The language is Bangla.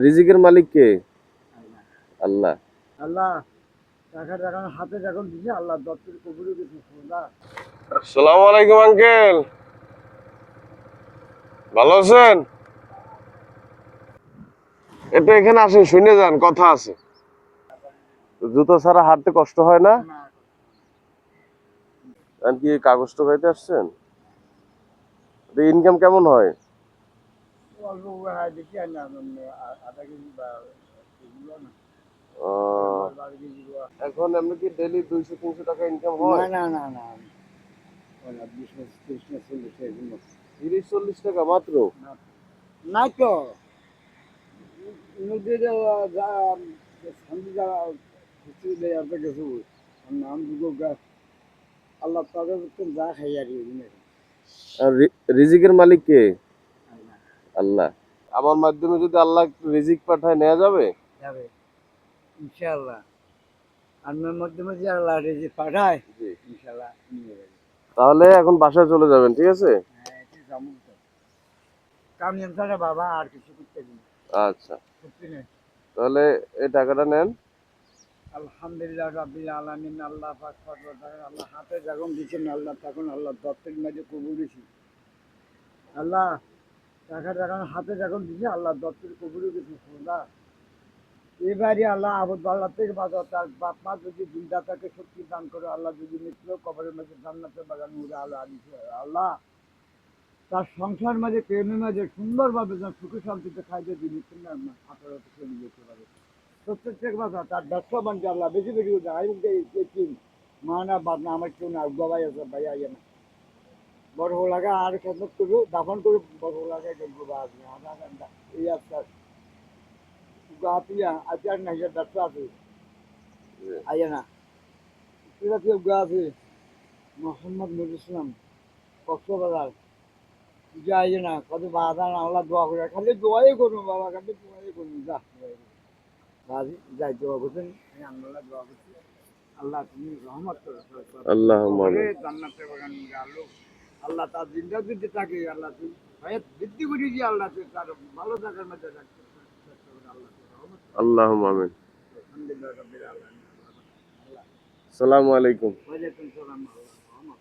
রিজিকের মালিক কে? আল্লাহ। আল্লাহ টাকা যখন হাতে যখন দিছে আল্লাহ দপ্তর কবুলে কিছু খোদা। আসসালামু আলাইকুম আঙ্কেল, ভালো আছেন? একটু এখানে আসেন, শুনে যান, কথা আছে। জুতো ছাড়া হাঁটতে কষ্ট হয় না? আর কি কাগজ টোকাইতে আসছেন? ইনকাম কেমন হয়? অল্প দেখি আর না আধা কেজি বা এগুলো না আহ, 10-12 কেজি। এখন এমনি কি ডেইলি 200-300 টাকা ইনকাম না হয়? না না না 20-30-40 এগুলো 30-40 টাকা মাত্র? না না তো নদীর যা শান্তি যা খুশি দেয় আপনি কিছু নাম দুটো গাছ আল্লাহ তাদের যা খাই আর কি। আর রিজিকের মালিক কে? আল্লাহ। আমার মাধ্যমে যদি আল্লাহ একটু রিজিক পাঠায়, নেওয়া যাবে? যাবে ইনশাআল্লাহ। আপনার মাধ্যমে যে আল্লাহ রিজিক পাঠায় জি। ইনশাআল্লাহ নিয়ে যাবে। তাহলে এখন বাসায় চলে যাবেন, ঠিক আছে? হ্যাঁ এটি যেমন তো কামিয়ান ছাড়া বাবা আর কিছু করতে দিন আচ্ছা, করতে নেই। তাহলে এই টাকাটা নেন। আলহামদুলিল্লাহ রাব্বিল আলামিন আল্লাহ পাক আল্লাহ হাতে যখন দিচ্ছেন আল্লাহ তখন আল্লাহ দপ্তর মাঝে কবুল দিছি আল্লাহ টাকা যখন হাতে যখন দিছে আল্লাহ দপ্তর কবুল দিছি খোদা। এবারে আল্লাহ আবদ আল্লাহ থেকে বাজার তার বাপ মা যদি জিন্দা তাকে শক্তি দান করে আল্লাহ যদি মৃত্যু কবরের মাঝে জান্নাতের বাগান উড়ে আল্লাহ দিছে আল্লাহ তার সংসার মাঝে প্রেমের মাঝে সুন্দরভাবে যেন সুখে শান্তিতে খাইতে দিন আপনারা চলে যেতে পারে প্রত্যেক কথা তার ব্যবসা বাণিজ্য আল্লাহ বেশি বেশি করে আমি মা না বাপ না আমার কেউ না বাবাই আছে ভাই আইয়া না বড় লাগা আর খেদমত করবো দাফন করে বড় লাগা দেখবো বা আপনি আধা ঘন্টা এই আপনার গাতিয়া আচার না হিসাব ব্যবসা আছে আইয়া না সেটা কেউ গা আছে মোহাম্মদ নুর ইসলাম কক্সবাজার যা আইয়া না কত বাধা না আল্লাহ দোয়া করে খালি দোয়াই করুন বাবা খালি দোয়াই করুন যা বাজি যাই দোয়া করছেন আল্লাহ দোয়া করছি আল্লাহ তুমি রহমত করো আল্লাহুম্মা আমিন। জান্নাতের বাগান আলো আল্লাহ তার জিন্দা যদি থাকে আল্লাহ তুই ভাইয়া বৃদ্ধি করি যে আল্লাহ তুই তার ভালো থাকার মধ্যে রাখতে আল্লাহ রহমত আল্লাহুম্মা আমিন। আলহামদুলিল্লাহ রাব্বিল আলামিন আল্লাহ আসসালামু আলাইকুম। ওয়ালাইকুম সালাম আল্লাহ রহমত